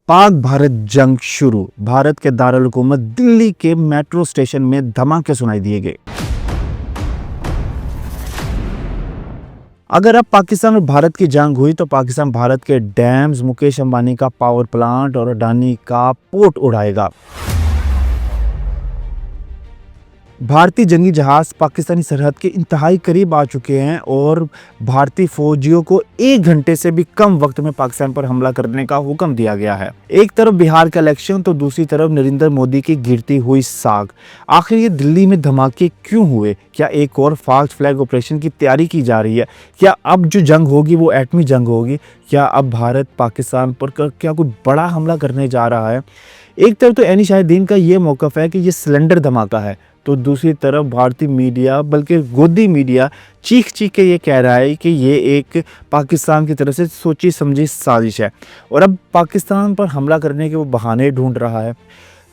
पाक भारत जंग शुरू। भारत के दारुल हुकूमत दिल्ली के मेट्रो स्टेशन में धमाके सुनाई दिए गए। अगर अब पाकिस्तान और भारत की जंग हुई तो पाकिस्तान भारत के डैम्स, मुकेश अंबानी का पावर प्लांट और अडानी का पोर्ट उड़ाएगा। भारतीय जंगी जहाज पाकिस्तानी सरहद के इंतहाई करीब आ चुके हैं और भारतीय फौजियों को 1 घंटे से भी कम वक्त में पाकिस्तान पर हमला करने का हुक्म दिया गया है। एक तरफ बिहार का इलेक्शन तो दूसरी तरफ नरेंद्र मोदी की गिरती हुई साख। आखिर ये दिल्ली में धमाके क्यों हुए? क्या एक और फास्ट फ्लैग ऑपरेशन की तैयारी की जा रही है? क्या अब जो जंग होगी वो एटमी जंग होगी? क्या अब भारत पाकिस्तान पर क्या कोई बड़ा हमला करने जा रहा है? एक तरफ तो एनी शाहिदीन का ये मौकफ है कि ये सिलेंडर धमाका है, तो दूसरी तरफ भारतीय मीडिया, बल्कि गोदी मीडिया चीख चीख के ये कह रहा है कि ये एक पाकिस्तान की तरफ से सोची समझी साजिश है और अब पाकिस्तान पर हमला करने के वो बहाने ढूंढ रहा है।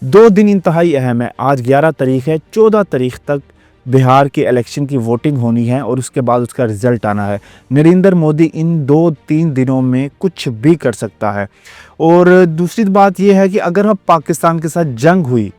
2 दिन इंतहाई अहम है। आज 11 तारीख है, 14 तारीख तक बिहार के इलेक्शन की वोटिंग होनी है और उसके बाद उसका रिजल्ट आना है। नरेंद्र मोदी इन 2-3 दिनों में कुछ भी कर सकता है। और दूसरी बात यह है कि अगर अब पाकिस्तान के साथ जंग हुई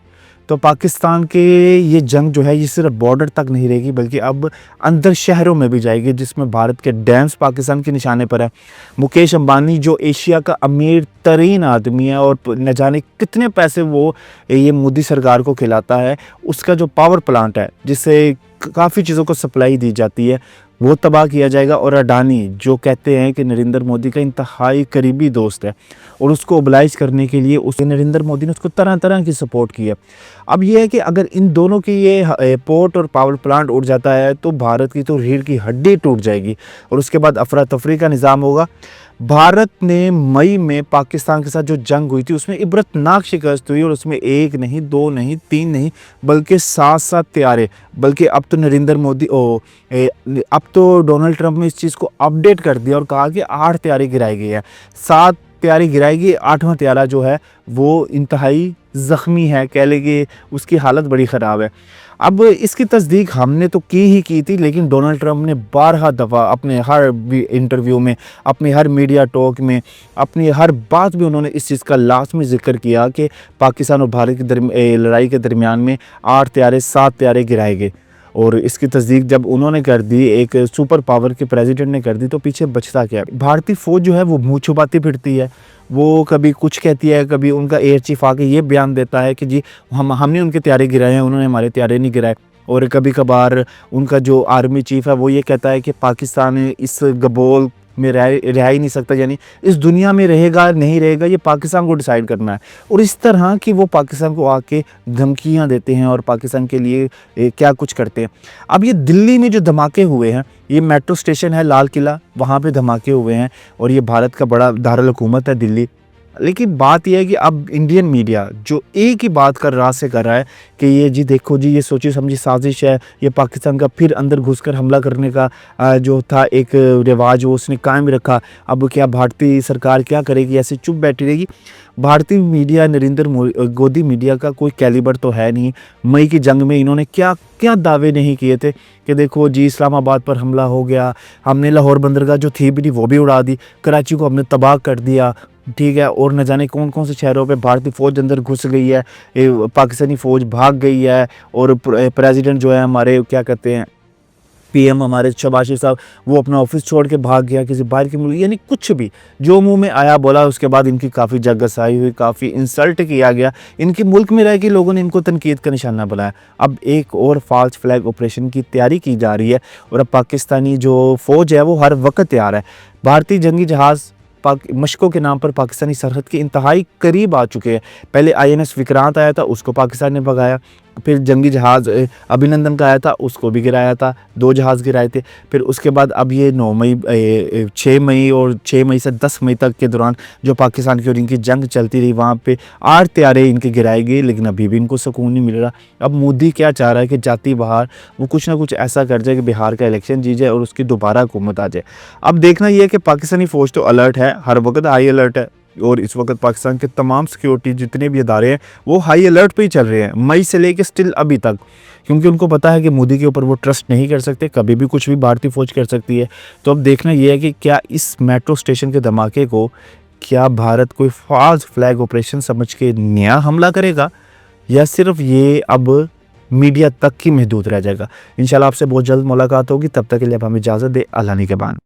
तो पाकिस्तान के ये जंग जो है ये सिर्फ बॉर्डर तक नहीं रहेगी बल्कि अब अंदर शहरों में भी जाएगी, जिसमें भारत के डैम्स पाकिस्तान के निशाने पर है। मुकेश अंबानी जो एशिया का अमीर तरीन आदमी है और न जाने कितने पैसे वो ये मोदी सरकार को खिलाता है, उसका जो पावर प्लांट है जिससे काफ़ी चीज़ों को सप्लाई दी जाती है वो तबाह किया जाएगा। और अडानी जो कहते हैं कि नरेंद्र मोदी का इंतहाई करीबी दोस्त है और उसको ओबलाइज करने के लिए उसे नरेंद्र मोदी ने उसको तरह तरह की सपोर्ट की है। अब ये है कि अगर इन दोनों की ये पोर्ट और पावर प्लांट उड़ जाता है तो भारत की तो रीढ़ की हड्डी टूट जाएगी और उसके बाद अफरा तफरी का निज़ाम होगा। भारत ने मई में पाकिस्तान के साथ जो जंग हुई थी उसमें इबरतनाक शिकस्त हुई और उसमें 1 नहीं, 2 नहीं, 3 नहीं बल्कि 7-7 तैयारे, बल्कि अब तो नरेंद्र मोदी अब तो डोनाल्ड ट्रंप ने इस चीज़ को अपडेट कर दिया और कहा कि 8 तैयारी गिराई गई है। 7 तैयारी गिराएगी, 8वां तैयारा जो है वो इंतहाई ज़ख्मी है, कह लेंगे उसकी हालत बड़ी ख़राब है। अब इसकी तस्दीक हमने तो की ही की थी, लेकिन डोनाल्ड ट्रंप ने 12 दफ़ा अपने हर इंटरव्यू में, अपने हर मीडिया टॉक में, अपनी हर बात में उन्होंने इस चीज़ का लाज़मी जिक्र किया कि पाकिस्तान और भारत की लड़ाई के दरमियान में 8 तैयारे 7 तैयारे गिराए गए। और इसकी तस्दीक जब उन्होंने कर दी, एक सुपर पावर के प्रेसिडेंट ने कर दी, तो पीछे बचता क्या? भारतीय फ़ौज जो है वो मुँह छुपाती फिरती है। वो कभी कुछ कहती है, कभी उनका एयर चीफ आके ये बयान देता है कि जी हमने उनके तैयारे गिराए हैं, उन्होंने हमारे तैयारे नहीं गिराए। और कभी कभार उनका जो आर्मी चीफ है वो ये कहता है कि पाकिस्तान इस गबोल में रह ही नहीं सकता, यानी इस दुनिया में रहेगा नहीं रहेगा ये पाकिस्तान को डिसाइड करना है। और इस तरह कि वो पाकिस्तान को आके धमकियां देते हैं और पाकिस्तान के लिए क्या कुछ करते हैं। अब ये दिल्ली में जो धमाके हुए हैं, ये मेट्रो स्टेशन है लाल किला, वहाँ पे धमाके हुए हैं और ये भारत का बड़ा दारुल हुकूमत है दिल्ली। लेकिन बात यह है कि अब इंडियन मीडिया जो एक ही बात कर रहा है कि ये जी देखो जी ये सोची समझी साजिश है, ये पाकिस्तान का फिर अंदर घुसकर हमला करने का जो था एक रिवाज वो उसने कायम रखा। अब क्या भारतीय सरकार क्या करेगी? ऐसे चुप बैठी रहेगी? भारतीय मीडिया, गोदी मीडिया का कोई कैलिबर तो है नहीं। मई की जंग में इन्होंने क्या क्या दावे नहीं किए थे कि देखो जी इस्लामाबाद पर हमला हो गया, हमने लाहौर बंदरगाह जो थी भी वो भी उड़ा दी, कराची को हमने तबाह कर दिया, ठीक है, और न जाने कौन कौन से शहरों पे भारतीय फ़ौज अंदर घुस गई है, पाकिस्तानी फ़ौज भाग गई है और प्रेसिडेंट जो है हमारे क्या कहते हैं पीएम हमारे शहबाज शरीफ साहब वो अपना ऑफिस छोड़ के भाग गया किसी बाहर के मुल्क, यानी कुछ भी जो मुंह में आया बोला। उसके बाद इनकी काफ़ी जगसाई हुई, काफ़ी इंसल्ट किया गया, इनके मुल्क में रह के लोगों ने इनको तनकीद का निशाना बनाया। अब एक और फाल्स फ्लैग ऑपरेशन की तैयारी की जा रही है और अब पाकिस्तानी जो फ़ौज है वो हर वक्त तैयार है। भारतीय जंगी जहाज़ मशकों के नाम पर पाकिस्तानी सरहद के इंतहाई करीब आ चुके हैं। पहले INS विक्रांत आया था, उसको पाकिस्तान ने भगाया। फिर जंगी जहाज़ अभिनंदन का आया था, उसको भी गिराया था, 2 जहाज़ गिराए थे। फिर उसके बाद अब ये 9 मई 6 मई और 6 मई से 10 मई तक के दौरान जो पाकिस्तान की और इनकी जंग चलती रही, वहाँ पे 8 तैयारे इनके गिराए गए, लेकिन अभी भी इनको सुकून नहीं मिल रहा। अब मोदी क्या चाह रहा है कि जाती बाहर वो कुछ ना कुछ ऐसा कर जाए कि बिहार का इलेक्शन जीत जाए और उसकी दोबारा हुकूमत आ जाए। अब देखना यह है कि पाकिस्तानी फ़ौज तो अलर्ट है, हर वक्त हाई अलर्ट है और इस वक्त पाकिस्तान के तमाम सिक्योरिटी जितने भी इदारे हैं वो हाई अलर्ट पे ही चल रहे हैं, मई से लेके स्टिल अभी तक, क्योंकि उनको पता है कि मोदी के ऊपर वो ट्रस्ट नहीं कर सकते, कभी भी कुछ भी भारतीय फ़ौज कर सकती है। तो अब देखना ये है कि क्या इस मेट्रो स्टेशन के धमाके को क्या भारत कोई फॉल्स फ्लैग ऑपरेशन समझ के नया हमला करेगा या सिर्फ ये अब मीडिया तक ही महदूद रह जाएगा? इंशाल्लाह आपसे बहुत जल्द मुलाकात होगी, तब तक के लिए अब हमें इजाज़त दें। अल्लाह निगहबान।